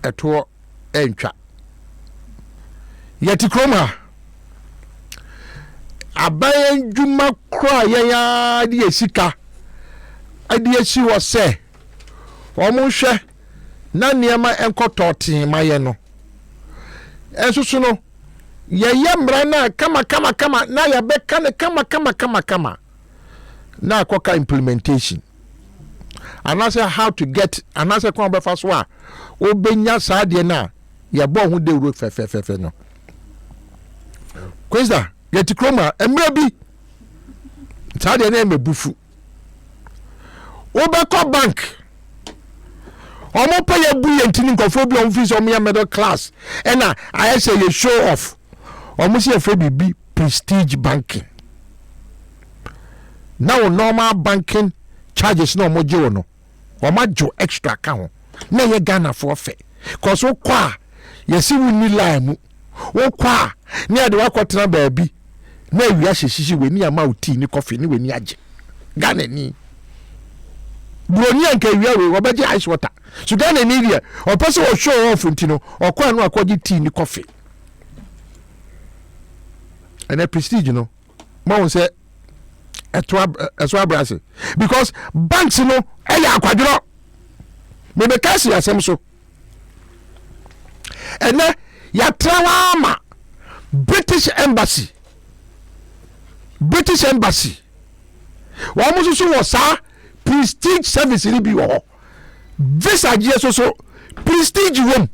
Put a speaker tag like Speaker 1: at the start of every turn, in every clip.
Speaker 1: eto entwa yeti kroma abayan juma kra ya de esika ade esi wo se omo hwe na niema enkototin maye no ensusu no ye mra na kama na ya beka ne kama na akoka implementation and I say how to get and I say come be fast wa obenya sa de na ye bo hu de ro fe no kweza yeti kroma emre bi sa de na mebufu obeko bank omo pay ya buye ntini nkofo bi on fees omo ya middle class ena I say you show off omo se fe bibi prestige banking now normal banking charges no mo je no o ma jo extra ka ho na ye Ghana for fe cause wo kwa ye si wuni line mu wo kwa ni ade wa kwotena baabi na awia hyehyehye we ni ama uti ni coffee ni we ni age Ghana ni broni anka awia we obeje ice water so Ghana ni dia o pese o show off ntino o kwa no akwaji tea ni coffee and a prestige no mo say etwa brase because banks no eya akwadro me be kasi asem so ene ya trawama British embassy wa mo so wo sa prestige service ni bi wo visa je so prestige room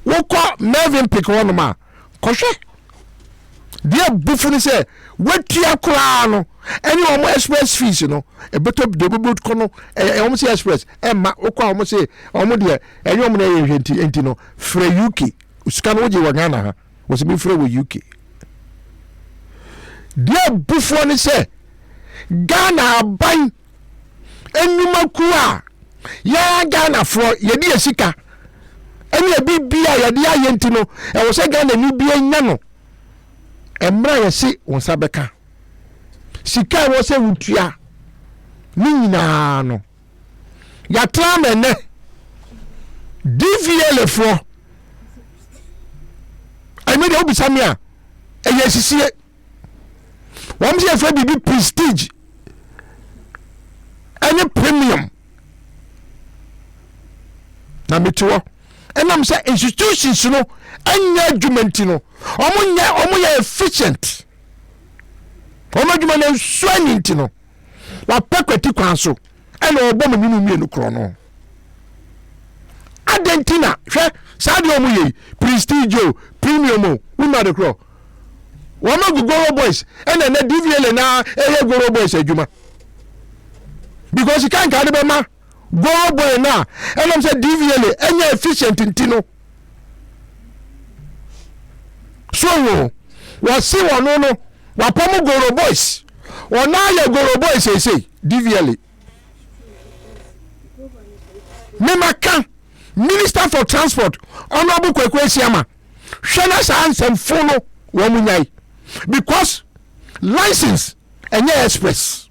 Speaker 1: wo ko Melvin pick one ma ko hwe dia bufuni se wetia kura no any omo express fees no e beto de bobo kono e omo se express e ma okwa omo se omo de enye omo na ye enti no fra UK usika no je wa Ghana ha wo se bi fra wo UK dia bufuni se Ghana ban enuma kuwa ya Ghana for ye di esika eni bibia ye di ayenti no e wo se Ghana ni bia nya no emra yesi wonsa beka sika wo se wutua ni nyina no ya tramene DVL fo amede obisamia eyesisie won se fa bibi prestige any premium na metuo enam say institutions no anya adwumenti no omo ya efficient omo adwuma na suani nti no wa pakwati kwan so ena obo mu mienu kro no adentina hwe sadio omo ye prestige premium una de kro wama Goro boys ena na DVL na Goro boys adwuma because you can't carry be ma Goro boy na enam say DVL enya efficient nti no so wo si wono no wa pomo Goro boys wona ya Goro boys say DVL me maka Minister for Transport honorable Kwesiama hwena sa ansem fono wo munyai because license enye express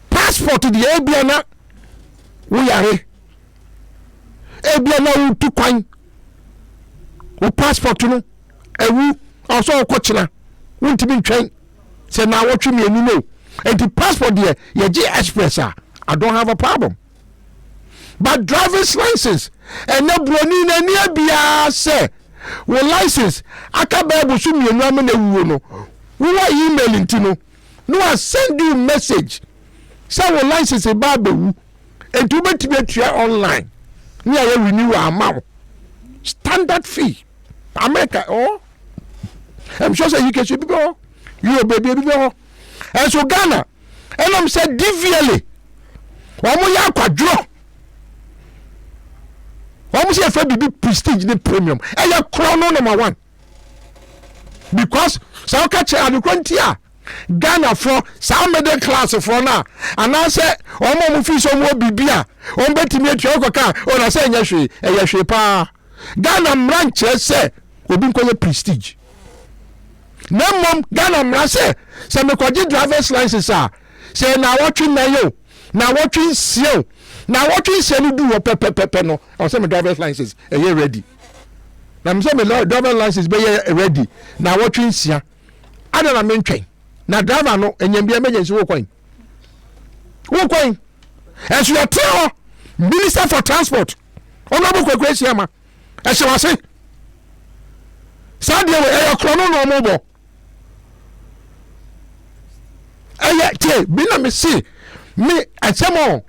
Speaker 1: passport di ebiana wo yare ebiana wo tukwan wo passport no ewu also okochina wontimi ntwen se na wotwe mienu no and the passport there ye G express I don't have a problem but driver's license and na broni na ni abia se wo license akaba busu mienu am na wuo no wo email ntino no I send you message say wo license ba bewu and you bet to online ni aye renew amount standard fee America I'm sure say you can should be you baby and so Ghana and I'm said DVL omo ya kwadro omo say for bibi prestige the premium and ya crown number 1 because so catch adukwantia Ghana for some middle class for na and I say omo mu fi so mo bibia on betimi atwa okoka ona say nya hwe eya hwe pa Ghana mranche say obi nkoye prestige na mom Ghana mrase say me kwaji driver's license say na watwe na yo na watwe sio Now what we say no do pepe no. I say my driver's license ready. Now me say my driver's license be ready. Now what we say ada na mentwen. Na driver no enyam bi emergency wo kwan. Wo kwan. As you are tell Minister for Transport. Honorable Kwakwesi Ama. As you are say. Sadia we chrono no mobo. Te bi na me see me asemo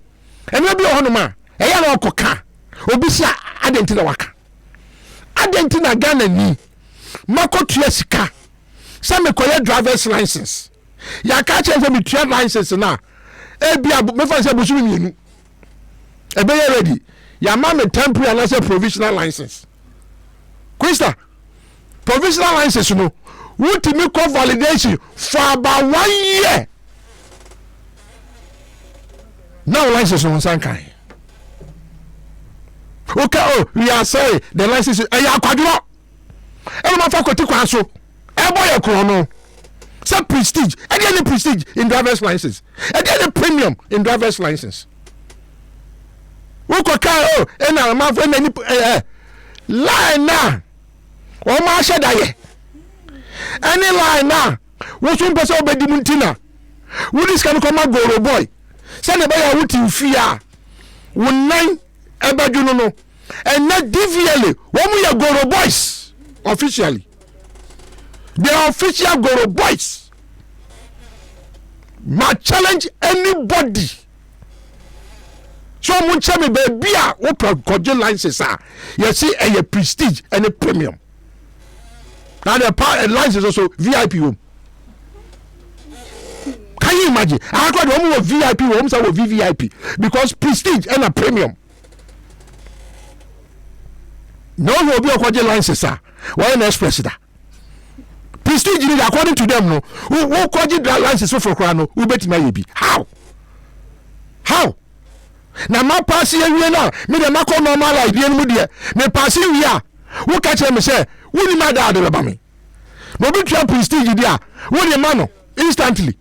Speaker 1: eno bi ohonoma eya na okoka obi sia adenti na waka adenti na Ghana ni makotua sika se me koye driver's license ya ka che se me tua license na ebia me fa se busuru mienu ebe ye ready ya ma me temporary na se provisional license Krista provisional license no ultimate validation for about 1 year. Now license on Sankai. Okay, oh, we are saying the license is a quadro. And my faculty council. A boy a chrono. Some prestige. Any prestige in driver's license. Any premium in driver's license. Okay, oh, and now my friend any line now. Oh, my shadaye. Any line now. What's one person obey the Muntina? What is can come out go boy? Send a boy out in fear. 19 ebadu no. And not DVLA. When we are Goro boys officially. They are official Goro boys. Ma challenge anybody. So much me baby what godje license are. You see a prestige and a premium. Now the license also VIP home. Can you imagine? I got one more VIP homes are VVIP because prestige and a premium. No will be a godje license are. Why an express that? Prestige according to them no. Who godje license for crano? Who bet maybe? How? Na ma pass here now. Me the ma come normal like the enemy there. Me pass here. Who catch me say? Who ni ma da do ba me? No be try prestige there. Who the man instantly.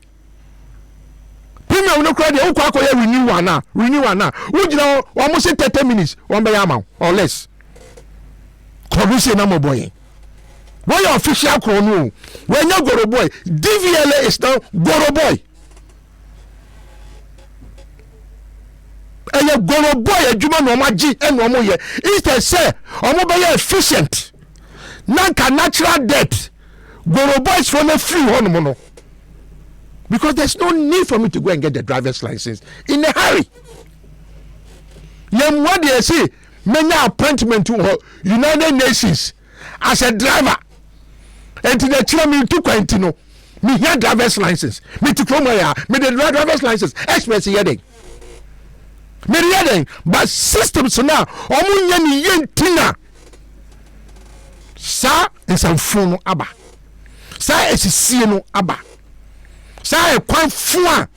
Speaker 1: Premium no credit. Who kwa renew one now. Who jina almost 30 minutes. One by amount or less. Corruption na mo boy. When your official chrono, when you Goro boy, DVLA is now Goro boy. And you Goro boy, a Juma no maji and no more. Instead, say, or be efficient. Nanka natural death. Goro boys from a free one mono. Because there's no need for me to go and get the driver's license in a hurry. Yem what they say, many appointment to United Nations as a driver. And to the children to Quintino, me here driver's license, me to Cromwell, me the driver's license, express heading. Me heading, but systems now, omunyani yentina. Sa is a phone abba. Sa is a sieno abba. Sa a quite fun.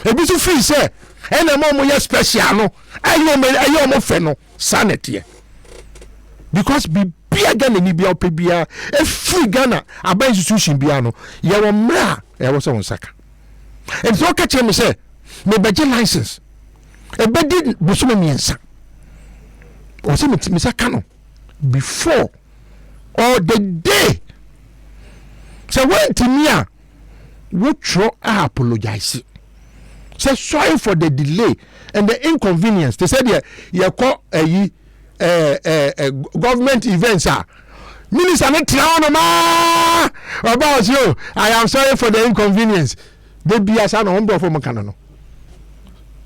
Speaker 1: A bit of free, sir. And a moment special, no. I am feno, sanity. Because be Ghana ni bia opebia e free Ghana aba institution bia no ye wo mra e wo so saka and so catch me say me beje license e bedi busume miensa o se me saka no before or the day so when to me a wo tro apologize say sorry for the delay and the inconvenience they said ye call government events are minister not ma about you. I am sorry for the inconvenience. They be as an humble for Makano.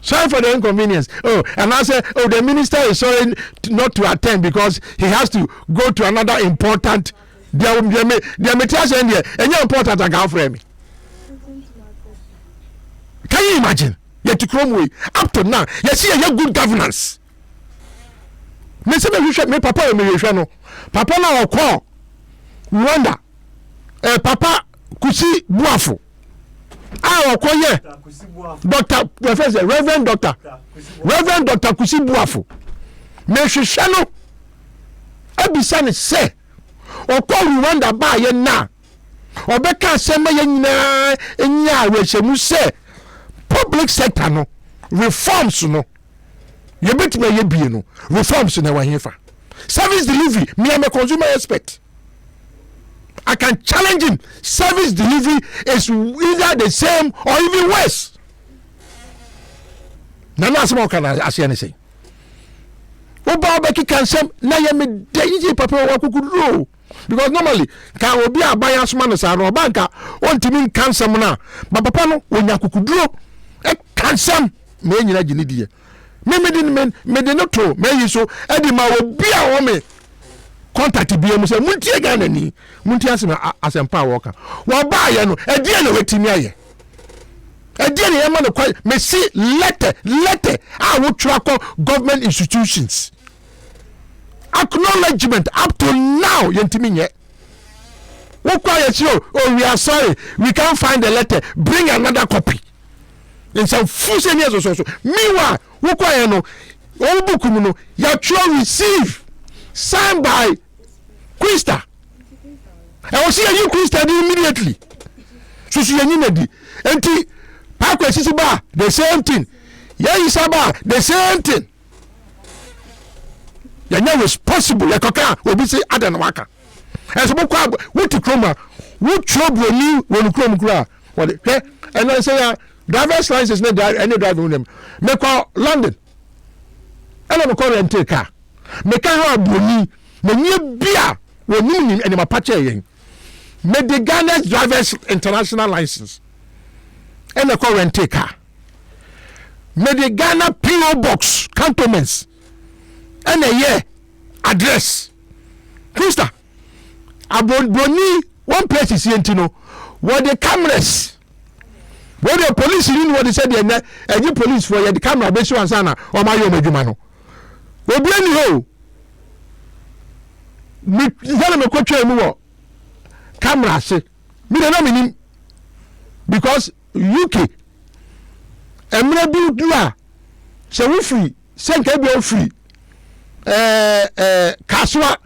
Speaker 1: Sorry for the inconvenience. Oh, and I say, oh, the minister is sorry not to attend because he has to go to another important. There materials in there, and you're important at Galframe. Can you imagine? Yet to Cromwell up to now, you see a good governance. Me se me papa me hwehwe no papa na okọ Rwanda papa Kusi Buafo okọ ye Dr. Professor Reverend Dr. Kusi Buafo me hwehwe no abisa ne se okọ Rwanda ba ye na obeka se ma ye nyina enya awehemu se public sector no reforms no You bet me ye be no reforms na wa hefa. Service delivery, me am a consumer expert. I can challenge him. Service delivery is either the same or even worse. Nana asema kan ase anything. Oba beki kan sem na ye me dey papa wa kukuduro. Because normally can obi aban asoma no sa no banka ontimi kan sem na ba papa no onya kukuduro e kan sem me nyina gini die. Me de no to me yi so e di ma obi a wo me contact bi am say muntie ga nani muntie asema Asempa woka wo ba ye no e die na wetimi aye e die na yema no kwa me see letter a wo twako government institutions acknowledgement up to now yentimi nye wo kwa ye say oh we are sorry we can't find the letter bring another copy in some full years so meanwhile wo kwa ye no wo book mu no ya try receive signed by Krista. I will see you Krista immediately. So she anymedi. Enti Parkway Sisiba the same thing. Isaba the same thing. You are responsible. You can't obi say adan waka. As we kwa what chroma, what trouble you when chrome kra. What and I say driver's license no any driving them. Me call London. And I call rent car. Me can have boni. Me nye bia we nim eni mapache yen me the Ghana drivers international license and a current car me the Ghana PO box cantonments and a year address Krista aboni one place is yentino where the cameras where the police in what they said the police for the camera be so ansana o ma yo madwuma no obi ani ho me yana me kwatwa mu wo camera se me na me because UK emre bi du a se wo free senka bi o free kaswa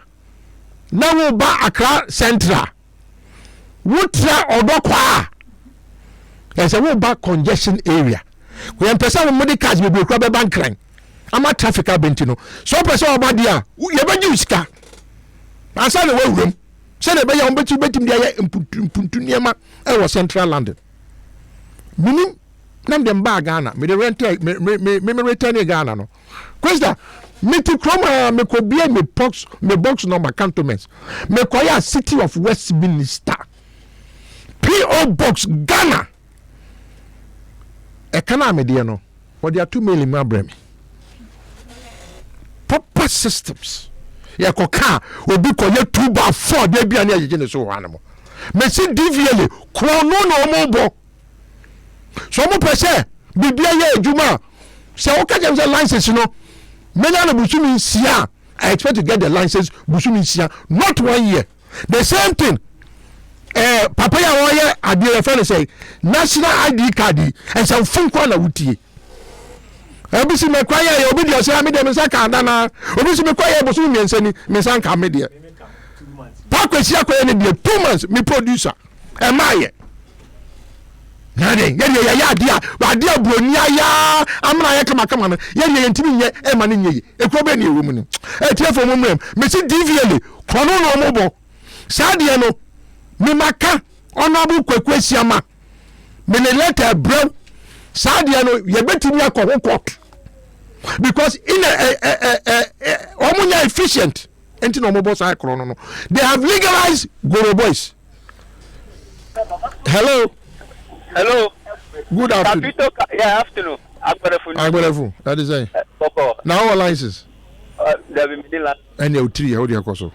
Speaker 1: na wo ba Accra Central wo tra odokwa e se wo ba congestion area ko yan pesa mo de cars be kura be bankran ama traffic abentino so pesa oba dia ye be usika ansa na wawuram se na be ya betim dia ya impuntu niema e wo Central London minim nam dem ba Ghana me de rent me return Ghana no kwesta me ti kroma me ko bia me box number cantonments me ko ya City of Westminster PO box Ghana e kana me de no what they are 2 million ma bremi proper systems ya ko ka obi ko ye 2/4 de bia na ye ne so wana mo me si DVL krono no mo bo so mo pese bibia ye adwuma se o ka dem say license no menya na busumi nsia I expect to get the license busumi nsia not 1 year the same thing papa ya wo ye ade refer say national ID card and some phone call na wutie obisi me kwa ye obi de say me de me saka na obisi me kwa ye bosu mi ensani me sanka me de pa kwesi akwa ne de 2 months me producer e maye nade ye ya dia wa dia broni aya amna ye kama no ye ntimi nye e ma ne nye e ko be ne ewu mu ni e tie fo mu me si DVL kono no mo bo sa de no me maka onabu kwakwesi ama me ne letter bro sa de no ye betimi akọ court because in omunya efficient enti no mo bo sa krono no they have legalized Goro boys. Hello. Good afternoon.
Speaker 2: Yeah, afternoon.
Speaker 1: Agberefu. That is it. Now our license.
Speaker 2: There be Milan.
Speaker 1: And you 3 how do you call so?